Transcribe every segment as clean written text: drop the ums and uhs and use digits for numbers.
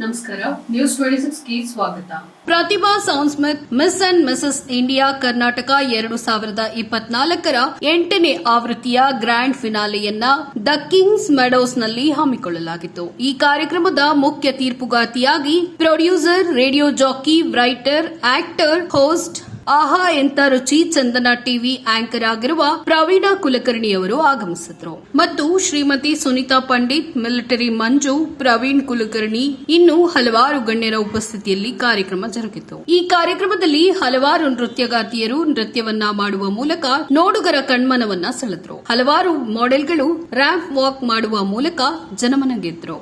ನಮಸ್ಕಾರ, ನ್ಯೂಸ್ 26ಗೆ ಸ್ವಾಗತ. Prathibha Saunshimath Miss and Mrs India Karnataka 2024ರ 8ನೇ ಆವೃತ್ತಿಯ ಗ್ರ್ಯಾಂಡ್ ಫಿನಾಲೆಯನ್ನ ದ ಕಿಂಗ್ಸ್ ಮೆಡೋಸ್ನಲ್ಲಿ ಹಮ್ಮಿಕೊಳ್ಳಲಾಗಿತ್ತು. ಈ ಕಾರ್ಯಕ್ರಮದ ಮುಖ್ಯ ತೀರ್ಪುಗಾತಿಯಾಗಿ producer, radio jockey, writer, actor, host, ಆಹಾ ಎಂತ ರುಚಿ ಚಂದನ ಟಿವಿ ಆಂಕರ್ ಆಗಿರುವ ಪ್ರವೀಣ ಕುಲಕರ್ಣಿ ಅವರು ಆಗಮಿಸಿದ್ರು ಮತ್ತು ಶ್ರೀಮತಿ ಸುನೀತಾ ಪಂಡಿತ್, ಮಿಲಿಟರಿ ಮಂಜು, ಪ್ರವೀಣ್ ಕುಲಕರ್ಣಿ ಇನ್ನು ಹಲವಾರು ಗಣ್ಯರ ಉಪಸ್ಥಿತಿಯಲ್ಲಿ ಕಾರ್ಯಕ್ರಮ ಜರುಗಿತು. ಈ ಕಾರ್ಯಕ್ರಮದಲ್ಲಿ ಹಲವಾರು ನೃತ್ಯಗಾತಿಯರು ನೃತ್ಯವನ್ನ ಮಾಡುವ ಮೂಲಕ ನೋಡುಗರ ಕಣ್ಮನವನ್ನ ಸೆಳೆದ್ರು. ಹಲವಾರು ಮಾಡೆಲ್ಗಳು ರ್ಯಾಂಪ್ ವಾಕ್ ಮಾಡುವ ಮೂಲಕ ಜನಮನ ಗೆದ್ರು.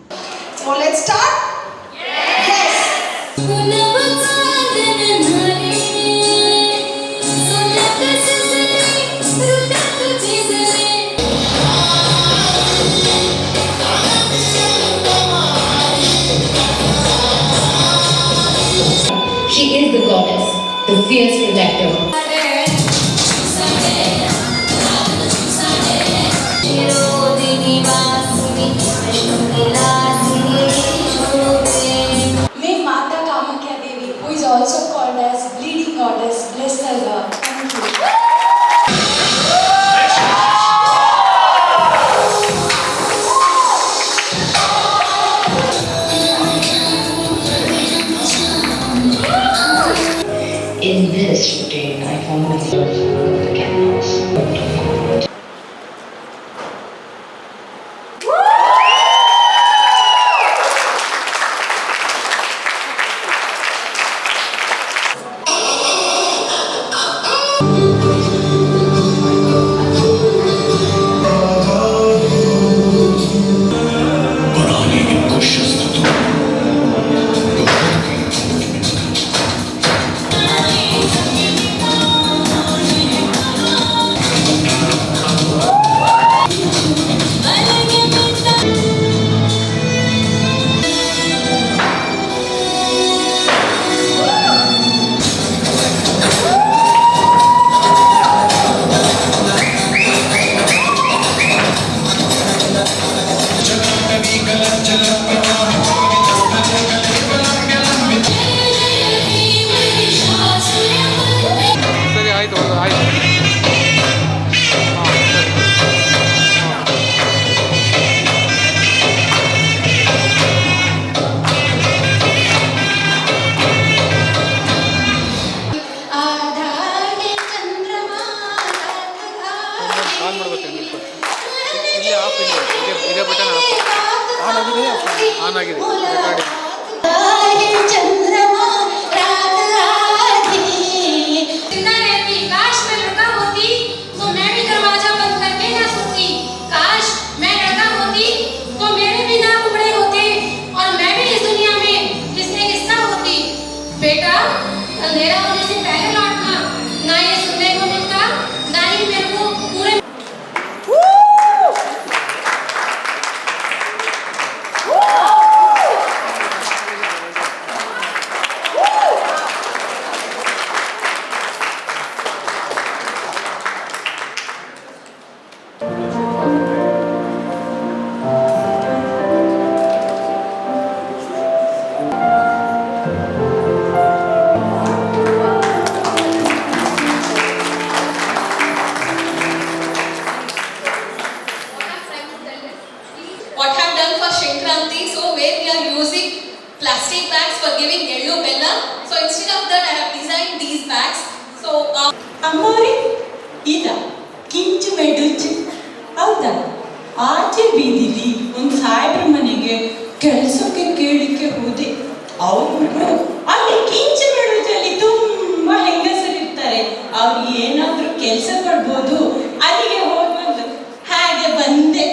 She is the goddess, the fierce protector. May Mata Kamakya Devi, who is also called as bleeding goddess, bless her Lord. Thank you. In this routine, I found myself on the canvas. On ಆಗಿದೆ plastic bags for giving yellow bella. So instead of that, I have designed these bags. So ಅಮ್ಮೋರಿ ಇದ ಕಿಂಚು ಮೆಡುಚು ಹೌದಾ? ಆಚೆ ಬೀದಿಲಿ ಒಂದು ಸಾಹೇಬ್ರ ಮನೆಗೆ ಕೆಲಸಕ್ಕೆ ಕೇಳಿಕೆ ಹೋದೆ. ಅವರು ಅಲ್ಲಿ ಕಿಂಚು ಮೆಡುಚಲ್ಲಿ ತುಂಬಾ ಹೆಂಗಸರಿರ್ತಾರೆ, ಅವ್ರು ಏನಾದ್ರೂ ಕೆಲಸ ಕೊಡ್ಬೋದು, ಅಲ್ಲಿಗೆ ಹೋಗ್ಬಂದು ಹಾಗೆ ಬಂದೆ.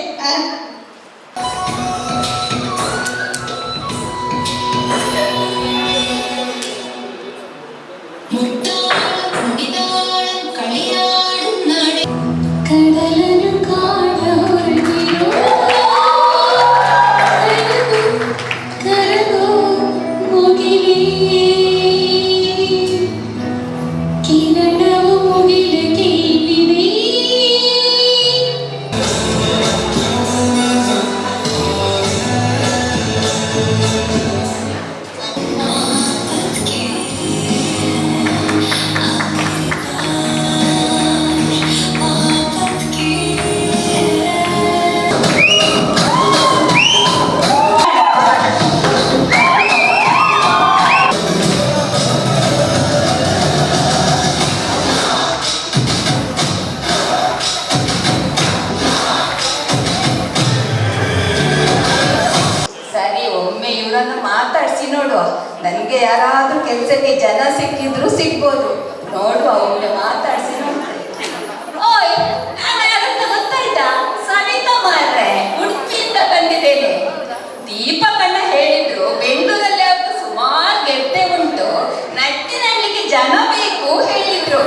ಅವಳನ್ನು ಮಾತಾಡಿಸಿ ನೋಡುವ. ನನಗೆ ಯಾರಾದರೂ ಕೆಲಸಕ್ಕೆ ಜನ ಸಿಕ್ಕಿದ್ರು ಸಿಗ್ಬೋದು. ನೋಡುವ, ಅವಳು ಮಾತಾಡಿಸಿ ನೋಡ್ತೇನೆ. ಓಯ್, ನಾನು ಯಾರಂತ ಗೊತ್ತಾಯ್ತಾ? ಸವಿತಾ ಮಾರ್ರೆ, ಉಡುಪಿಯಿಂದ ಬಂದಿದ್ದೇನೆ. ದೀಪಕಣ್ಣ ಹೇಳಿದ್ರು ಬೆಂಗಳೂರಲ್ಲಿ ಅವ್ರದ್ದು ಸುಮಾರು ಗೆದ್ದೆ ಉಂಟು, ನಟ್ಟಿ ನಡ್ಲಿಕ್ಕೆ ಜನ ಬೇಕು ಹೇಳಿದ್ರು.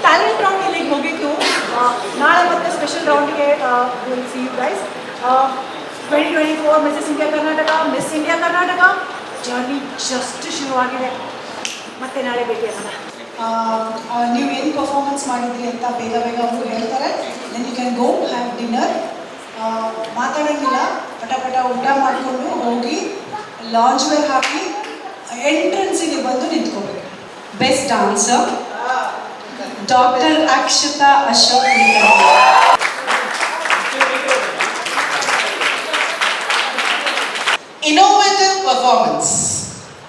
ಟ್ಯಾಲೆಂಟ್ ರೌಂಡ್ ಇಲ್ಲಿಗೆ ಮುಗೀತು. ನಾಳೆ ಮತ್ತೆ ಸ್ಪೆಷಲ್ ರೌಂಡ್ಗೆ will see you guys. 2024 Mrs India Karnataka, Miss India Karnataka journey just ಶುರುವಾಗಿದೆ. ಮತ್ತೆ ನಾಳೆ ಭೇಟಿಯಾಗೋಣ. ನೀವು ಏನು ಪರ್ಫಾರ್ಮೆನ್ಸ್ ಮಾಡಿದ್ರಿ ಅಂತ ಬೇಗ ಬೇಗ ಅವರು ಹೇಳ್ತಾರೆ. Then you can go have dinner. ಮಾತಾಡೋಂಗಿಲ್ಲ, ಪಟ ಊಟ ಮಾಡಿಕೊಂಡು ಹೋಗಿ ಲಾಂಚ್ ವೇರ್ ಹಾಕಿ ಎಂಟ್ರೆನ್ಸಿಗೆ ಬಂದು ನಿಂತ್ಕೋಬೇಕು. Best dancer doctor Akshata Ashok. Innovative performance,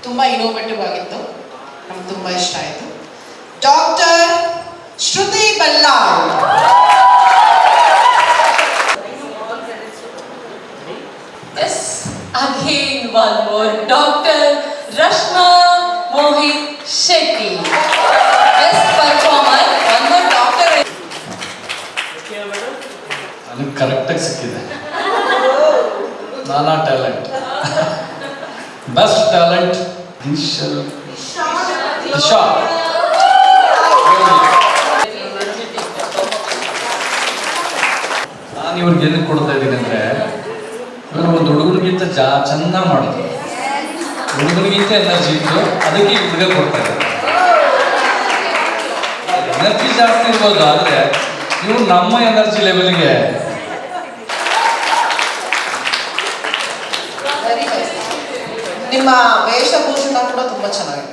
ತುಂಬ ಇನೋವೇಟಿವ್ ಆಗಿತ್ತು, ನಮ್ಗೆ ತುಂಬ ಇಷ್ಟ ಆಯಿತು. Doctor Shruti Ballal. Yes, again one more. Dr. Rashma Mohit Shetty. Best performer. One more doctor. ನನಗೆ ಕರೆಕ್ಟಾಗಿ ಸಿಕ್ಕಿದೆ. ನಾನಾ ಟ್ಯಾಲೆಂಟ್. Best talent Disha. ನಾನು ಇವ್ರಿಗೆ ಏನಕ್ಕೆ ಕೊಡ್ತಾ ಇದ್ದೀನಿ ಅಂದರೆ, ಇವರು ಒಂದು ಹುಡುಗನಿಗಿಂತ ಚೆನ್ನಾಗಿ ಮಾಡೋದು. ಹುಡುಗನಿಗಿಂತ ಎನರ್ಜಿ ಇತ್ತು, ಅದಕ್ಕೆ ಹುಡುಗ ಕೊಡ್ತಾ ಇದ್ದಾರೆ. ಎನರ್ಜಿ ಜಾಸ್ತಿ ಇರ್ಬೋದು, ಆದರೆ ಇವರು ನಮ್ಮ ಎನರ್ಜಿ ಲೆವೆಲ್ಗೆ ನಿಮ್ಮ ವೇಷಭೂಷಣ ಕೂಡ ತುಂಬ ಚೆನ್ನಾಗಿದೆ.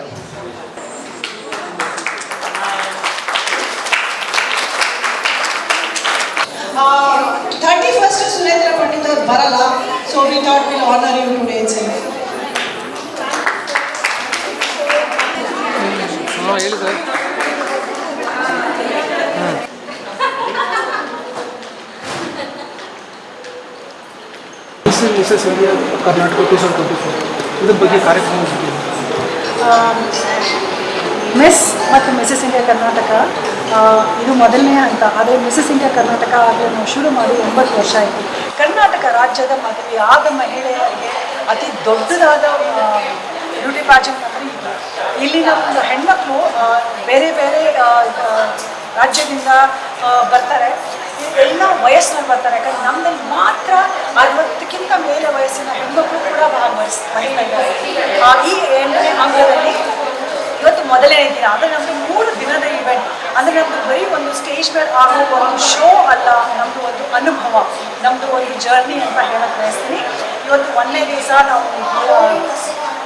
31st ಸುರೇಂದ್ರ ಪಂಡಿತ್ ಅವ್ರು ಬರಲ್ಲ, so we thought will honour you today itself. ಹೇಳಿ ಸರ್. ಮಿಸಸ್ ಇಂಡಿಯಾ ಕರ್ನಾಟಕ 2024 ಇದ್ರ ಬಗ್ಗೆ ಕಾರ್ಯಕ್ರಮ ಮಿಸ್ ಮತ್ತು ಮಿಸಸ್ ಇಂಡಿಯಾ ಕರ್ನಾಟಕ ಇದು ಮೊದಲನೇ ಹಂತ. ಆದರೆ ಮಿಸಸ್ ಇಂಡಿಯಾ ಕರ್ನಾಟಕ ಅದನ್ನು ಶುರು ಮಾಡಿ 9 ವರ್ಷ ಆಯಿತು. ಕರ್ನಾಟಕ ರಾಜ್ಯದ ಮದುವೆಯಾದ ಮಹಿಳೆಯರಿಗೆ ಅತಿ ದೊಡ್ಡದಾದ ಬ್ಯೂಟಿ ಪ್ಯಾಜೆಂಟ್ ಅಂದರೆ ಇದು. ಇಲ್ಲಿನ ಒಂದು ಹೆಣ್ಮಕ್ಳು ಬೇರೆ ಬೇರೆ ರಾಜ್ಯದಿಂದ ಬರ್ತಾರೆ, ಎಲ್ಲ ವಯಸ್ಸಿನಲ್ಲಿ ಬರ್ತಾರೆ. ಯಾಕಂದರೆ ನಮ್ಮಲ್ಲಿ ಮಾತ್ರ 60ಕ್ಕಿಂತ ಮೇಲೆ ವಯಸ್ಸಿನ ಹೆಣ್ಮಕ್ಳು ಕೂಡ ಭಾಗವಹಿಸ್ತಾರೆ. ಈ 8ನೇ ಅಂಗದಲ್ಲಿ ಇವತ್ತು ಮೊದಲನೇ ದಿನ. ಅಂದರೆ ನಮ್ಮದು 3 ದಿನದ ಇವೆಂಟ್. ಅಂದರೆ ನಮ್ಮದು ಬರೀ ಒಂದು ಸ್ಟೇಜ್ ಮೇಲೆ ಆಗೋ ಒಂದು ಶೋ ಅಲ್ಲ, ನಮ್ಮದು ಒಂದು ಅನುಭವ, ನಮ್ಮದು ಒಂದು ಜರ್ನಿ ಅಂತ ಹೇಳಕ್ಕೆ ಬಯಸ್ತೀನಿ. ಇವತ್ತು 1ನೇ ದಿವಸ ನಾವು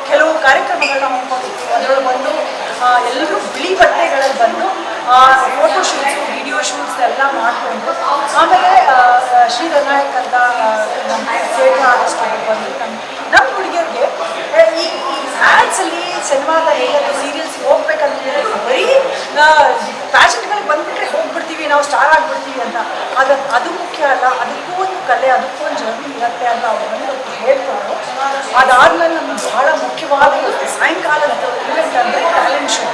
ಕೆಲವು ಕಾರ್ಯಕ್ರಮಗಳನ್ನ ಹಮ್ಮಿಕೊಂಡಿದ್ವಿ. ಅದರೊಳಗೆ ಒಂದು ಎಲ್ಲರೂ ಬಿಳಿ ಬಟ್ಟೆಗಳಲ್ಲಿ ಬಂದು ಫೋಟೋ ಶೂಟ್ಸು ವಿಡಿಯೋ ಶೂಟ್ಸ್ ಎಲ್ಲ ಮಾಡಿಕೊಂಡು ಆಮೇಲೆ ಶ್ರೀಧನಾಯಕ್ ಅಂತ ನಮ್ಮ ಥಿಯೇಟರ್ ಆರ್ಟಿಸ್ಟ್ ಬಂದು ನಮ್ಮ ಹುಡುಗಿಯರಿಗೆ ಈ ಆ್ಯಡ್ಸಲ್ಲಿ ಸಿನಿಮಾದಲ್ಲಿ ಸೀರಿಯಲ್ಸ್ ಹೋಗ್ಬೇಕಂದ್ರೆ ಬರೀ ಪ್ಯಾಷನ್ಗಳಿಗೆ ಬಂದುಬಿಟ್ರೆ ಹೋಗ್ಬಿಡ್ತೀವಿ ನಾವು ಸ್ಟಾರ್ ಆಗಿಬಿಡ್ತೀವಿ ಅಂತ ಅದು ಮುಖ್ಯ ಅಲ್ಲ, ಅದಕ್ಕೂ ಒಂದು ಕಲೆ ಅದಕ್ಕೂ ಒಂದು ಜರ್ನಿ ಇರುತ್ತೆ ಅಂತ ಅವ್ರು ಬಂದು ಹೇಳ್ತಾರೆ. ಅದಾದಮೇಲೆ ನಮ್ಗೆ ಬಹಳ ಮುಖ್ಯವಾದ ಸಾಯಂಕಾಲದ ಇವೆಂಟ್ ಅಂದರೆ ಟ್ಯಾಲೆಂಟ್ ಶೋ.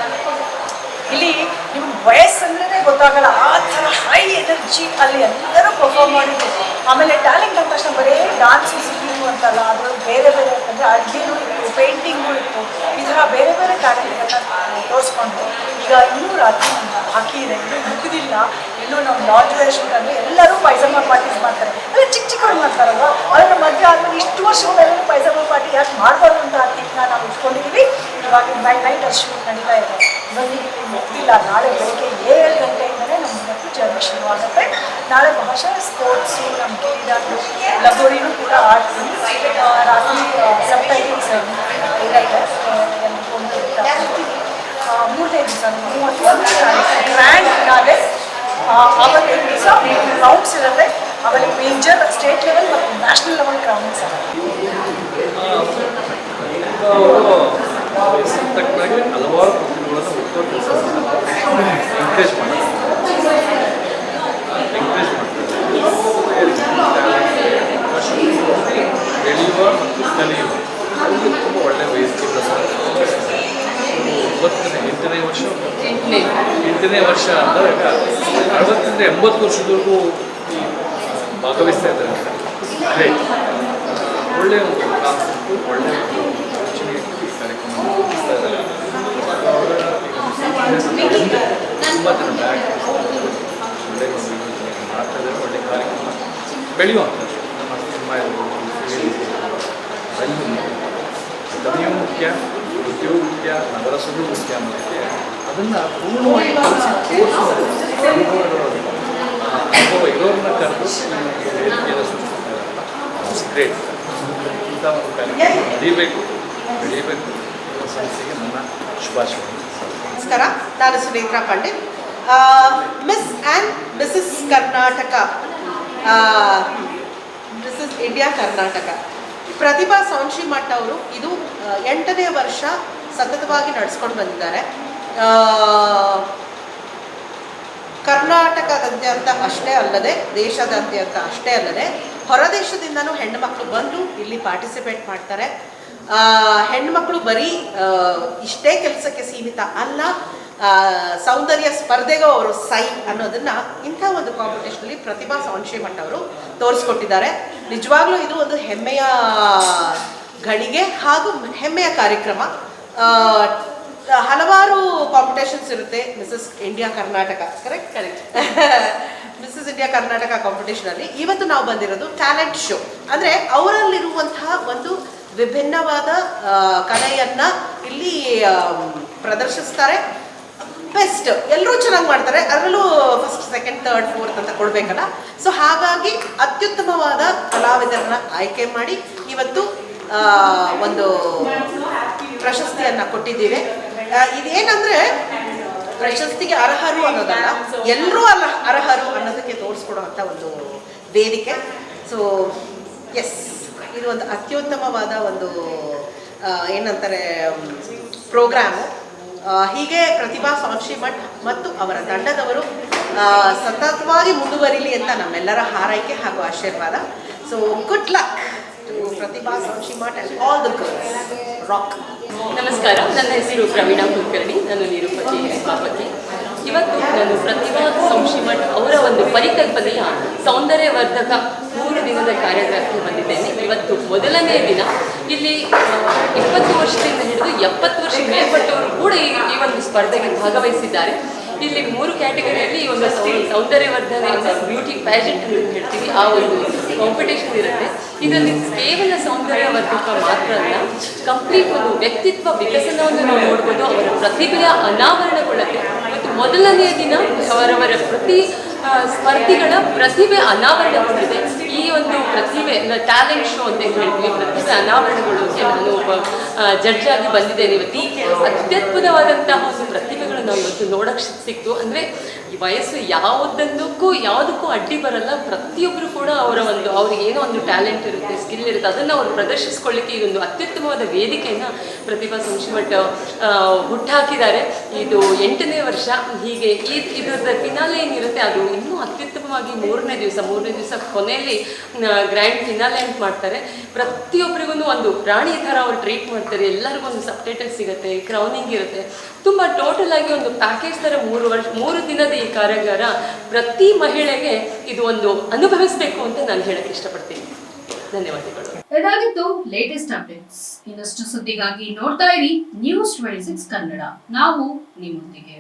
ಇಲ್ಲಿ ನಿಮ್ಗೆ ವಯಸ್ಸಂದ್ರೇ ಗೊತ್ತಾಗಲ್ಲ, ಆ ಥರ ಹೈ ಎನರ್ಜಿ ಅಲ್ಲಿ ಎಲ್ಲರೂ ಪರ್ಫಾರ್ಮ್ ಮಾಡಿದ್ರು. ಆಮೇಲೆ ಟ್ಯಾಲೆಂಟ್ ಅಂದ ತಕ್ಷಣ ಬರೀ ಡಾನ್ಸು ಸಿಂಗಿಂಗು ಅಂತಲ್ಲ, ಅದರಲ್ಲಿ ಬೇರೆ ಬೇರೆ ಅಂದರೆ ಅಡುಗೆನೂ ಇತ್ತು, ಪೇಂಟಿಂಗು ಇತ್ತು, ಈ ಥರ ಬೇರೆ ಬೇರೆ ಟ್ಯಾಲೆಂಟ್ಗಳನ್ನ ತೋರಿಸ್ಕೊಂಡು ಈಗ ಇನ್ನೂ ರಾತ್ರಿ ಬಾಕಿ ಇದೆ, ಇನ್ನೂ ಮುಗಿದಿಲ್ಲ, ಇನ್ನೂ ನಮ್ಮ ಲಾಂಜ್ ಶೂಟ್ ಅಂದರೆ ಎಲ್ಲರೂ ಪೈಜಾಮ ಪಾರ್ಟೀಸ್ ಮಾಡ್ತಾರೆ. ಅದೇ ಚಿಕ್ಕ ಚಿಕ್ಕವ್ರು ಮಾಡ್ತಾರಲ್ವ, ಅದನ್ನು ಮದುವೆ ಆದಮೇಲೆ ಇಷ್ಟು ವರ್ಷಗಳೆಲ್ಲರೂ ಪೈಜಾಮ ಪಾರ್ಟಿ ಯಾಕೆ ಮಾಡಬಾರ್ದು ಅಂತ ಥಿಂಕ್ನ ನಾವು ಇಟ್ಕೊಂಡಿದ್ದೀವಿ. ಇವಾಗ ನೈಟ್ ಅದು ಶೂಟ್ ನಡೀತಾ ಇದೆ, ಇವಾಗ ಮುಗ್ದಿಲ್ಲ. ನಾಳೆ ಬೆಳಗ್ಗೆ 7 ಗಂಟೆಯಿಂದಲೇ ನಮ್ಮ ಮತ್ತು ಜರ್ನಿ ಶುರುವಾಗುತ್ತೆ. ನಾಳೆ ಭಾಷಾ ಸ್ಪೋರ್ಟ್ಸು, ನಮ್ಮ ಕ್ರೀಡಾಟು, ಲಗೋರಿನೂ ಕೂಡ ಆಡ್ತೀವಿ. ರಾತ್ರಿ ಸಬ್ಟೈಟಲ್ಸ್ ಇರುತ್ತೆ, ಒಂದು 3ನೇ ದಿವಸ 31 ಗ್ರ್ಯಾಂಡ್ ಫಿನಾಲೆ. ಅವತ್ತಿನ ದಿವಸ ರೌಂಡ್ಸ್ ಇರುತ್ತೆ, ಆಮೇಲೆ ಮೇಜರ್ ಸ್ಟೇಟ್ ಲೆವೆಲ್ ಮತ್ತು ನ್ಯಾಷನಲ್ ಲೆವೆಲ್ ಕ್ರೌನ್ಸ್ ತಕ್ಕನಾಗಿ ಹಲವಾರು ಪ್ರತಿಭೆಗಳನ್ನು ಹುಟ್ಟೋ ಕೆಲಸ ಎಂಕರೇಜ್ ಮಾಡ್ತಾರೆ. ಬೆಳೆಯುವ ಮತ್ತು ಕಲಿಯುವ ತುಂಬ ಒಳ್ಳೆಯ ವೇದಿಕೆ ಪ್ರಸಾರ. ಇವತ್ತಿನ 8ನೇ ವರ್ಷ ಅಂದಾಗ 60ರಿಂದ 80 ವರ್ಷದವರೆಗೂ ಭಾಗವಹಿಸ್ತಾ ಇದ್ದಾರೆ. ಗ್ರೇಟ್, ಒಳ್ಳೆಯ ಒಂದು ಕಾನ್ಸೆಪ್ಟು, ಒಳ್ಳೆಯ ಒಂದು ಯೋಚನೆ ಕಾರ್ಯಕ್ರಮ ನಡೆಸ್ತಾ ಇದ್ದಾರೆ. ತುಂಬ ಜನ ಬ್ಯಾಗ್ ಒಳ್ಳೆಯ ಒಂದು ಯೋಚನೆ ಮಾಡ್ತಾ ಇದ್ದಾರೆ, ಒಳ್ಳೆಯ ಕಾರ್ಯಕ್ರಮ ಬೆಳೆಯುವಂಥದ್ದು. ನಮ್ಮ ಸಿನಿಮಾ ಇರ್ಬೋದು, ರೈಲು ದನಿಯೂ ಮುಖ್ಯ, ನೃತ್ಯವೂ ಮುಖ್ಯ, ನವರಸವೂ ಮುಖ್ಯ ಮತ್ತು ಅದನ್ನು ಪೂರ್ಣವಾಗಿ ಕಲಿಸಿ ತೋರಿಸೋದು ಅನುಭವ ಇರೋರನ್ನ ಕರೆದು ವೇದಿಕೆಯನ್ನು ಸೃಷ್ಟಿಸ್ತಾರಲ್ಲ, ಗ್ರೇಟ್. ಇಂಥ ಒಂದು ಕಾರ್ಯಕ್ರಮ ಬೆಳೀಬೇಕು. ಸಂಸ್ಥೆಗೆ ನನ್ನ ಶುಭಾಶಯಗಳು. ನಮಸ್ಕಾರ, ನಾನು Sunetra Pandit, Miss and Mrs Karnataka, Mrs India Karnataka. Prathibha Saunshimath ಅವರು ಇದು 8ನೇ ವರ್ಷ ಸತತವಾಗಿ ನಡೆಸ್ಕೊಂಡು ಬಂದಿದ್ದಾರೆ. ಕರ್ನಾಟಕದಾದ್ಯಂತ ಅಷ್ಟೇ ಅಲ್ಲದೆ, ದೇಶದಾದ್ಯಂತ ಅಷ್ಟೇ ಅಲ್ಲದೆ ಹೊರದೇಶದಿಂದನೂ ಹೆಣ್ಣುಮಕ್ಕಳು ಬಂದು ಇಲ್ಲಿ ಪಾರ್ಟಿಸಿಪೇಟ್ ಮಾಡ್ತಾರೆ. ಹೆಣ್ಮಕ್ಳು ಬರೀ ಇಷ್ಟೇ ಕೆಲಸಕ್ಕೆ ಸೀಮಿತ ಅಲ್ಲ, ಸೌಂದರ್ಯ ಸ್ಪರ್ಧೆಗೂ ಅವರು ಸೈ ಅನ್ನೋದನ್ನ ಇಂಥ ಒಂದು ಕಾಂಪಿಟೇಷನಲ್ಲಿ ಪ್ರತಿಭಾ ಸೌಂಶಿಮಠ್ ಅವರು ತೋರಿಸ್ಕೊಟ್ಟಿದ್ದಾರೆ. ನಿಜವಾಗ್ಲೂ ಇದು ಒಂದು ಹೆಮ್ಮೆಯ ಘಳಿಗೆ ಹಾಗೂ ಹೆಮ್ಮೆಯ ಕಾರ್ಯಕ್ರಮ. ಹಲವಾರು ಕಾಂಪಿಟೇಷನ್ಸ್ ಇರುತ್ತೆ Mrs India Karnataka, correct Mrs India Karnataka ಕಾಂಪಿಟೇಷನಲ್ಲಿ ಇವತ್ತು ನಾವು ಬಂದಿರೋದು ಟ್ಯಾಲೆಂಟ್ ಶೋ. ಅಂದರೆ ಅವರಲ್ಲಿರುವಂತಹ ಒಂದು ವಿಭಿನ್ನವಾದ ಕಲೆಯನ್ನು ಇಲ್ಲಿ ಪ್ರದರ್ಶಿಸ್ತಾರೆ. ಬೆಸ್ಟ್, ಎಲ್ಲರೂ ಚೆನ್ನಾಗಿ ಮಾಡ್ತಾರೆ, ಅದರಲ್ಲೂ ಫಸ್ಟ್, ಸೆಕೆಂಡ್, ಥರ್ಡ್, ಫೋರ್ತ್ ಅಂತ ಕೊಡಬೇಕಲ್ಲ. ಸೊ ಹಾಗಾಗಿ ಅತ್ಯುತ್ತಮವಾದ ಕಲಾವಿದರನ್ನ ಆಯ್ಕೆ ಮಾಡಿ ಇವತ್ತು ಒಂದು ಪ್ರಶಸ್ತಿಯನ್ನು ಕೊಟ್ಟಿದ್ದೀವಿ. ಇದೇನಂದರೆ ಪ್ರಶಸ್ತಿಗೆ ಅರ್ಹರು ಅನ್ನೋದಲ್ಲ, ಎಲ್ಲರೂ ಅರ್ಹರು ಅನ್ನೋದಕ್ಕೆ ತೋರಿಸ್ಕೊಡುವಂಥ ಒಂದು ವೇದಿಕೆ. ಸೊ ಎಸ್, ಇದು ಒಂದು ಅತ್ಯುತ್ತಮವಾದ ಒಂದು ಏನಂತಾರೆ ಪ್ರೋಗ್ರಾಮು. ಹೀಗೆ ಪ್ರತಿಭಾ ಸೌಂಶಿಮಠ್ ಮತ್ತು ಅವರ ತಂಡದವರು ಸತತವಾಗಿ ಮುಂದುವರಿಲಿ ಅಂತ ನಮ್ಮೆಲ್ಲರ ಹಾರೈಕೆ ಹಾಗೂ ಆಶೀರ್ವಾದ. So good luck to Prathibha Saunshimath and all the girls. Rock. ನಮಸ್ಕಾರ, ನನ್ನ ಹೆಸರು ಪ್ರವೀಣಾ ಕುಲಕರ್ಣಿ, ನಾನು ನಿರೂಪಕಿ ನಿರ್ಮಾಪಕಿ. ಇವತ್ತು ನಾನು ಪ್ರತಿಭಾ ಸೌಂಶಿಮಠ್ ಅವರ ಒಂದು ಪರಿಕಲ್ಪನೆಯ ಸೌಂದರ್ಯವರ್ಧಕ 3 ದಿನದ ಕಾರ್ಯಕ್ರಮಕ್ಕೆ ಬಂದಿದ್ದೇನೆ. ಇವತ್ತು ಮೊದಲನೇ ದಿನ. ಇಲ್ಲಿ 20 ವರ್ಷದಿಂದ ಹಿಡಿದು 70 ವರ್ಷ ಮೇಲ್ಪಟ್ಟವರು ಕೂಡ ಈ ಒಂದು ಸ್ಪರ್ಧೆಗೆ ಭಾಗವಹಿಸಿದ್ದಾರೆ. ಇಲ್ಲಿ 3 ಕ್ಯಾಟಗರಿಯಲ್ಲಿ ಈ ಒಂದು ಸೌಂದರ್ಯವರ್ಧನೆ ಬ್ಯೂಟಿ ಪ್ಯಾಜೆಂಟ್ ಅಂತ ಹೇಳ್ತೀವಿ, ಆ ಒಂದು ಕಾಂಪಿಟೇಷನ್ ಇರುತ್ತೆ. ಇದರಲ್ಲಿ ಕೇವಲ ಸೌಂದರ್ಯವರ್ಧಕ ಮಾತ್ರ ಅಲ್ಲ, ಕಂಪ್ಲೀಟ್ ಒಂದು ವ್ಯಕ್ತಿತ್ವ ವಿಕಸನವನ್ನು ನಾವು ನೋಡ್ಬೋದು. ಅವರ ಪ್ರತಿಭೆಯ ಅನಾವರಣಗೊಳ್ಳುತ್ತೆ. ಮತ್ತು ಮೊದಲನೆಯ ದಿನ ಅವರವರ ಪ್ರತಿ ಸ್ಪರ್ಧಿಗಳ ಪ್ರತಿಭೆ ಅನಾವರಣಗೊಂಡಿದೆ. ಈ ಈ ಒಂದು ಪ್ರತಿಭೆ ಟ್ಯಾಲೆಂಟ್ ಶೋ ಅಂತ ಏನು ಹೇಳ್ತೀವಿ, ಪ್ರತಿಭೆ ಅನಾವರಣಗೊಳ್ಳೋಕೆ ನಾನು ಒಬ್ಬ ಜಡ್ಜ್ ಆಗಿ ಬಂದಿದ್ದೇನೆ. ಇವತ್ತು ಈ ಅತ್ಯದ್ಭುತವಾದಂತಹ ಒಂದು ಪ್ರತಿಭೆಗಳು ನಾವು ಇವತ್ತು ನೋಡೋಕ್ಕೆ ಸಿಕ್ತು. ಅಂದರೆ ಈ ವಯಸ್ಸು ಯಾವುದಕ್ಕೂ ಅಡ್ಡಿ ಬರಲ್ಲ. ಪ್ರತಿಯೊಬ್ಬರು ಕೂಡ ಅವ್ರಿಗೆ ಏನೋ ಒಂದು ಟ್ಯಾಲೆಂಟ್ ಇರುತ್ತೆ, ಸ್ಕಿಲ್ ಇರುತ್ತೆ, ಅದನ್ನು ಅವರು ಪ್ರದರ್ಶಿಸ್ಕೊಳ್ಳಿಕ್ಕೆ ಇದೊಂದು ಅತ್ಯುತ್ತಮವಾದ ವೇದಿಕೆಯನ್ನು ಪ್ರತಿಭಾ ಸಂಶಿಮಠ್ ಹುಟ್ಟಾಕಿದ್ದಾರೆ. ಇದು 8ನೇ ವರ್ಷ. ಹೀಗೆ ಇದರ ಫಿನಾಲೆ ಏನಿರುತ್ತೆ ಅದು ಇನ್ನೂ ಅತ್ಯುತ್ತಮವಾಗಿ ಮೂರನೇ ದಿವಸ ಕೊನೆಯಲ್ಲಿ ಗ್ರ್ಯಾಂಡ್ ಫಿನಾಲೆ ಅಂತ ಮಾಡ್ತಾರೆ. ಪ್ರತಿಯೊಬ್ಬರಿಗೂ ಒಂದು ರಾಣಿ ಥರ ಅವರು ಟ್ರೀಟ್ ಮಾಡ್ತಾರೆ. ಎಲ್ಲರಿಗೂ ಒಂದು ಸಬ್ಟೈಟಲ್ ಸಿಗುತ್ತೆ, ಕ್ರೌನಿಂಗ್ ಇರುತ್ತೆ. ತುಂಬ ಟೋಟಲ್ ಆಗಿ ಒಂದು ಪ್ಯಾಕೇಜ್ ಥರ 3 ದಿನದ ಈ ಕಾರ್ಯಾಗಾರ ಪ್ರತಿ ಮಹಿಳೆಗೆ ಇದು ಒಂದು ಅನುಭವಿಸಬೇಕು ಅಂತ ನಾನು ಹೇಳಕ್ಕೆ ಇಷ್ಟಪಡ್ತೀನಿ. ಧನ್ಯವಾದಗಳು. ಇದಾಗಿತ್ತು ಲೇಟೆಸ್ಟ್ ಅಪ್ಡೇಟ್ಸ್. ಇನ್ನಷ್ಟು ಸುದ್ದಿಗಾಗಿ ನೋಡ್ತಾ ಇರಿ News 26 ಕನ್ನಡ. ನಾವು ನಿಮ್ಮೊಂದಿಗೆ.